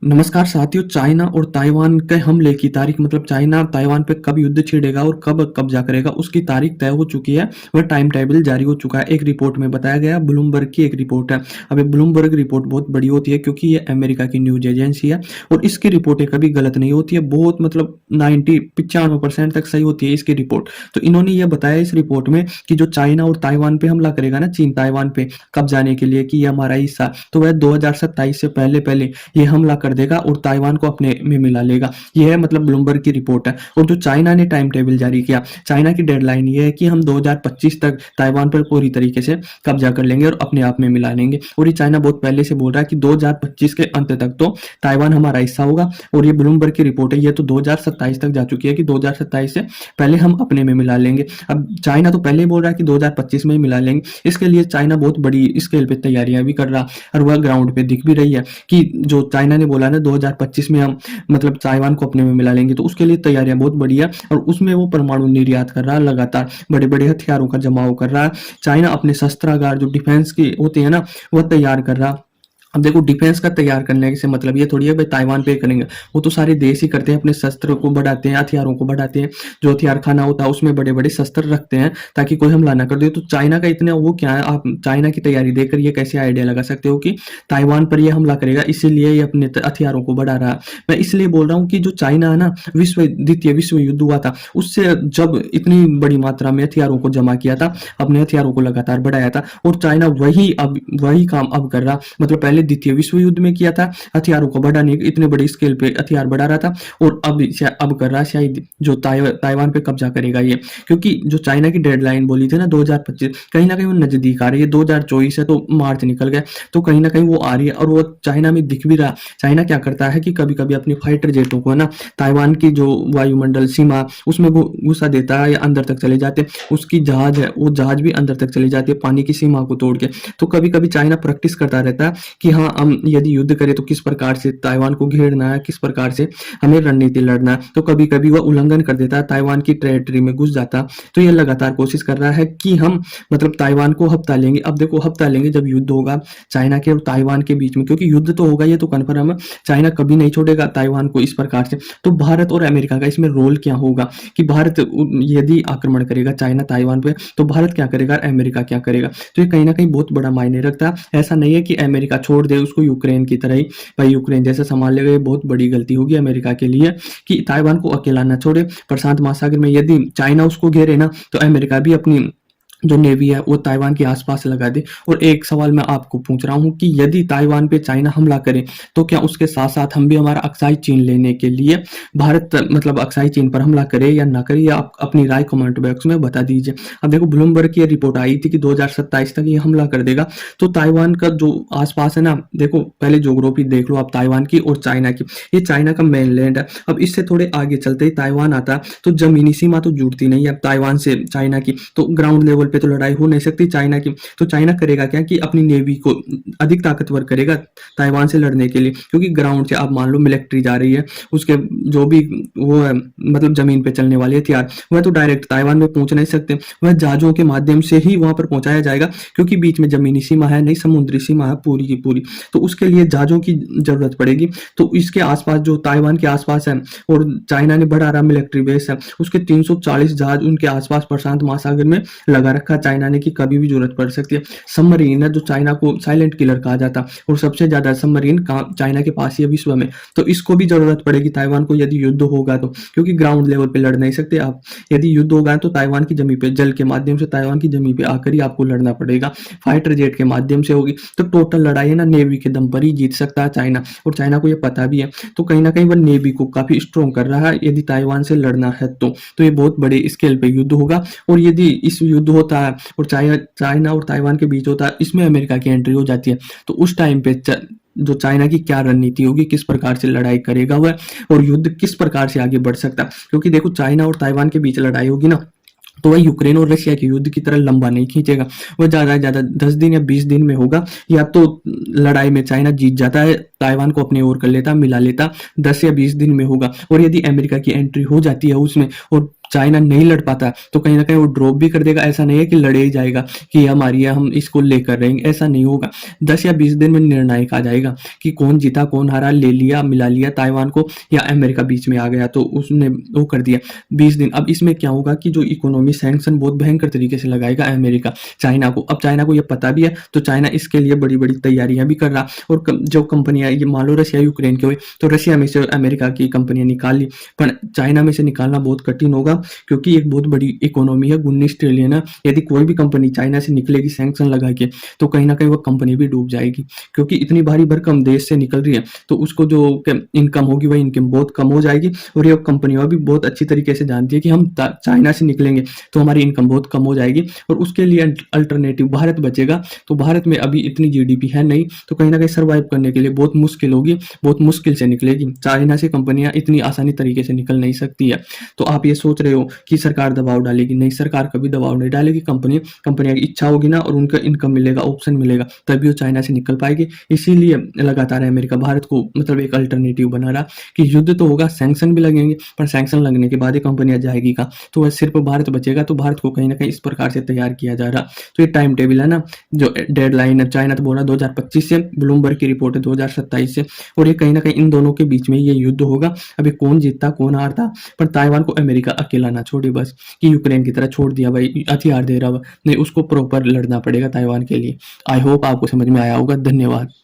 नमस्कार साथियों, चाइना और ताइवान के हमले की तारीख मतलब चाइना ताइवान पे कब युद्ध छिड़ेगा और कब कब्जा करेगा उसकी तारीख तय हो चुकी है। वह टाइम टेबल जारी हो चुका है। एक रिपोर्ट में बताया गया, ब्लूमबर्ग की एक रिपोर्ट है। अब ये ब्लूमबर्ग रिपोर्ट बहुत बड़ी होती है क्योंकि ये अमेरिका की न्यूज एजेंसी है और इसकी रिपोर्टें कभी गलत नहीं होती है। बहुत मतलब 95% तक सही होती है इसकी रिपोर्ट। तो इन्होंने ये बताया इस रिपोर्ट में कि जो चाइना और ताइवान पे हमला करेगा ना, चीन ताइवान पे कब्जाने के लिए कि ये हमारा हिस्सा, तो वह 2027 से पहले पहले ये हमला कर देगा और ताइवान को अपने में मिला लेगा। यह है मतलब ब्लूमबर्ग की रिपोर्ट है। और जो चाइना ने टाइम टेबल जारी किया, चाइना की डेडलाइन ये है कि हम 2025 तक ताइवान पर पूरी तरीके से कब्जा कर लेंगे और अपने आप में मिला लेंगे। और ये चाइना बहुत पहले से बोल रहा है कि 2025 के अंत तक तो ताइवान हमारा हिस्सा होगा। और ये ब्लूमबर्ग की रिपोर्ट है, ये तो 2027 तक जा चुकी है कि 2027 से पहले हम अपने में मिला लेंगे। अब चाइना तो पहले ही बोल रहा है कि 2025 में ही मिला लेंगे। इसके लिए चाइना बहुत बड़ी स्केल पे तैयारियां भी कर रहा और वह ग्राउंड पे दिख भी रही है कि जो चाइना ने बोला ना 2025 में हम मतलब ताइवान को अपने में मिला लेंगे, तो उसके लिए तैयारियां बहुत बड़ी है। और उसमें वो परमाणु निर्यात कर रहा है, लगातार बड़े बड़े हथियारों का जमाव कर रहा है। चाइना अपने शस्त्रागार जो डिफेंस की होते हैं ना, वह तैयार कर रहा है। अब देखो, डिफेंस का तैयार करने से मतलब ये थोड़ी है भाई ताइवान पे करेंगे। वो तो सारे देश ही करते हैं, अपने शस्त्र को बढ़ाते हैं, हथियारों को बढ़ाते हैं। जो हथियार खाना होता है उसमें बड़े बड़े शस्त्र रखते हैं ताकि कोई हमला ना कर दे। तो चाइना का इतना वो क्या है, आप चाइना की तैयारी देखकर ये कैसे आइडिया लगा सकते हो कि ताइवान पर ये हमला करेगा, इसीलिए ये अपने हथियारों को बढ़ा रहा है। मैं इसलिए बोल रहा हूँ कि जो चाइना है ना, द्वितीय विश्व युद्ध हुआ था उससे जब इतनी बड़ी मात्रा में हथियारों को जमा किया था, अपने हथियारों को लगातार बढ़ाया था। और चाइना वही काम अब कर रहा, मतलब पहले द्वितीय विश्व युद्ध में किया था, हथियारों को बढ़ाने इतने बड़े स्केल पे हथियार बढ़ा रहा था। और अब कर रहा है शायद जो ताइवान पे कब्जा करेगा ये। क्योंकि जो चाइना की डेडलाइन बोली थी ना 2025, कहीं ना कहीं वो नजदीक आ रही है। 2024 है तो मार्च निकल गया, तो कहीं ना कहीं वो आ रही है और वो चाइना में दिख भी रहा। चाइना क्या करता है कि कभी कभी अपनी फाइटर जेटों को ना ताइवान की जो वायुमंडल सीमा उसमें घुसा देता है या अंदर तक चले जाते। उसकी जहाज है, वो जहाज भी अंदर तक चले जाते हैं पानी की सीमा को तोड़ के। तो कभी कभी चाइना प्रैक्टिस करता रहता है कि हाँ, हम यदि युद्ध करें तो किस प्रकार से ताइवान को घेरना है, किस प्रकार से हमें रणनीति लड़ना है। तो कभी कभी वह उल्लंघन कर देता है, ताइवान की टेरिटरी में घुस जाता। तो ये लगातार कोशिश कर रहा है कि हम मतलब ताइवान को हफ्ता लेंगे। अब देखो, हफ्ता लेंगे जब युद्ध होगा चाइना के और ताइवान के बीच में, क्योंकि युद्ध तो होगा, ये तो कन्फर्म है। चाइना कभी नहीं छोड़ेगा ताइवान को इस प्रकार से। तो भारत और अमेरिका का इसमें रोल क्या होगा कि भारत यदि आक्रमण करेगा चाइना ताइवान पे, तो भारत क्या करेगा, अमेरिका क्या करेगा। तो ये कहीं ना कहीं बहुत बड़ा मायने रखता है। ऐसा नहीं है कि अमेरिका छोड़ दे उसको यूक्रेन की तरह ही, भाई यूक्रेन जैसे संभाल लेगा। ये बहुत बड़ी गलती होगी अमेरिका के लिए कि ताइवान को अकेला ना छोड़े। प्रशांत महासागर में यदि चाइना उसको घेरे ना, तो अमेरिका भी अपनी जो नेवी है वो ताइवान के आसपास लगा दे। और एक सवाल मैं आपको पूछ रहा हूं कि यदि ताइवान पे चाइना हमला करे, तो क्या उसके साथ साथ हम भी हमारा अक्साई चीन लेने के लिए भारत मतलब अक्साई चीन पर हमला करे या ना करे, या आप अपनी राय कमेंट बॉक्स में बता दीजिए। अब देखो, ब्लूमबर्ग की रिपोर्ट आई थी कि 2027 तक ये हमला कर देगा। तो ताइवान का जो आसपास है ना, देखो पहले ज्योग्राफी देख लो आप ताइवान की और चाइना की। ये चाइना का मेनलैंड है। अब इससे थोड़े आगे चलते ही ताइवान आता है, तो जमीनी सीमा तो जुड़ती नहीं है ताइवान से चाइना की, तो ग्राउंड लेवल पे तो लड़ाई हो नहीं सकती चाइना की। तो चाइना करेगा क्या कि अपनी नेवी को अधिक ताकतवर करेगा ताइवान से लड़ने के लिए। क्योंकि ग्राउंड से आप मान लो मिलिट्री जा रही है, उसके जो भी वो है मतलब जमीन पे चलने वाले हथियार, वह तो डायरेक्ट ताइवान में पहुंच नहीं सकते। वह जहाजों के माध्यम से ही वहां पर पहुंचाया जाएगा, क्योंकि बीच में जमीनी सीमा है नहीं, समुद्री सीमा है पूरी की पूरी। तो उसके लिए जहाजों की जरूरत पड़ेगी। तो इसके आसपास जो ताइवान के आसपास है और चाइना ने बढ़ा रहा मिलिट्री बेस है, उसके 340 जहाज उनके आसपास प्रशांत महासागर में लगा रखा चाइना ने कि कभी भी जरूरत पड़ सकती है। सबमरीन है जो चाइना को साइलेंट किलर कहा जाता, और सबसे ज्यादा सबमरीन चाइना के पास ही है विश्व में। तो इसको भी जरूरत पड़ेगी ताइवान को यदि युद्ध होगा तो, क्योंकि ग्राउंड लेवल पे लड़ नहीं सकते आप। यदि युद्ध होगा तो ताइवान की जमीन पे जल के माध्यम से ताइवान की जमीन पे आकर ही आपको लड़ना पड़ेगा, फाइटर जेट के माध्यम से होगी। तो टोटल लड़ाई है ना नेवी के दम पर ही जीत सकता है चाइना, और चाइना को ये पता भी है। तो कहीं ना कहीं वह नेवी को काफी स्ट्रॉन्ग कर रहा है यदि ताइवान से लड़ना है तो ये बहुत बड़े स्केल पे युद्ध होगा। और यदि इस युद्ध होता है और चाइना और ताइवान के बीच होता है, इसमें अमेरिका की एंट्री हो जाती है, तो उस टाइम पे जो चाइना की क्या रणनीति होगी, किस प्रकार से लड़ाई करेगा वह, और युद्ध किस प्रकार से आगे बढ़ सकता है। क्योंकि देखो, चाइना और ताइवान के बीच लड़ाई होगी ना, तो वह यूक्रेन और रशिया के युद्ध की तरह लंबा नहीं खींचेगा। वह ज्यादा से ज्यादा 10 दिन या 20 दिन में होगा। या तो लड़ाई में चाइना जीत जाता है, ताइवान को अपने ओर कर लेता, मिला लेता, 10 या 20 दिन में होगा। और यदि अमेरिका की एंट्री हो जाती है उसमें और चाइना नहीं लड़ पाता तो कहीं ना कहीं वो ड्रॉप भी कर देगा। ऐसा नहीं है कि लड़े ही जाएगा कि हमारी है हम इसको लेकर रहेंगे, ऐसा नहीं होगा। 10 या 20 दिन में निर्णायक आ जाएगा कि कौन जीता कौन हारा, ले लिया मिला लिया ताइवान को या अमेरिका बीच में आ गया तो उसने वो कर दिया। 20 दिन। अब इसमें क्या होगा कि जो इकोनॉमी सैंक्शन बहुत भयंकर तरीके से लगाएगा अमेरिका चाइना को। अब चाइना को ये पता भी है तो चाइना इसके लिए बड़ी बड़ी तैयारियां भी कर रहा। और जो कंपनियां ये मान लो रशिया यूक्रेन के हुए तो रशिया में से अमेरिका की कंपनियां निकाल ली, पर चाइना में से निकालना बहुत कठिन होगा क्योंकि एक बहुत बड़ी इकोनॉमी है, 19 ट्रिलियन है। यदि कोई भी कंपनी चाइना से निकलेगी सैंक्शन लगा के तो कहीं ना कहीं वो कंपनी भी डूब जाएगी, क्योंकि इतनी भारी भरकम देश से निकल रही है तो उसको जो इनकम होगी वह इनकम बहुत कम हो जाएगी। और ये कंपनियां भी बहुत अच्छी तरीके से जानती है कि हम चाइना से निकलेंगे तो हमारी इनकम बहुत कम हो जाएगी और उसके लिए अल्टरनेटिव भारत बचेगा। तो भारत में अभी इतनी जीडीपी है नहीं तो कहीं ना कहीं सर्वाइव करने के लिए बहुत मुश्किल होगी, बहुत मुश्किल से निकलेगी। चाइना से कंपनियां इतनी आसानी तरीके से निकल नहीं सकती है। तो आप ये सोच रहे हो कि सरकार दबाव डालेगी, नहीं, सरकार कभी दबाव नहीं डालेगी। कंपनियां की इच्छा होगी ना और उनका इनकम मिलेगा, ऑप्शन मिलेगा, तभी वो चाइना से निकल पाएगी। इसीलिए लगातार अमेरिका भारत को मतलब एक अल्टरनेटिव बना रहा कि युद्ध तो होगा, सैंक्शन भी लगेंगे, पर सैंक्शन लगने के बाद ही कंपनियां जाएगी का तो वह सिर्फ भारत बचेगा। तो भारत को कहीं ना कहीं इस प्रकार से तैयार किया जा रहा। तो ये टाइम टेबल है ना, जो डेडलाइन है, चाइना तो बोल रहा 2025 से, ब्लूमबर्ग की रिपोर्ट है 2027 से, और ये कहीं ना कहीं इन दोनों के बीच में ये युद्ध होगा। अभी कौन जीतता कौन हारता, पर ताइवान को अमेरिका अकेला ना छोड़े बस, कि यूक्रेन की तरह छोड़ दिया भाई हथियार दे रहा, नहीं, उसको प्रॉपर लड़ना पड़ेगा ताइवान के लिए। आई होप आपको समझ में आया होगा। धन्यवाद।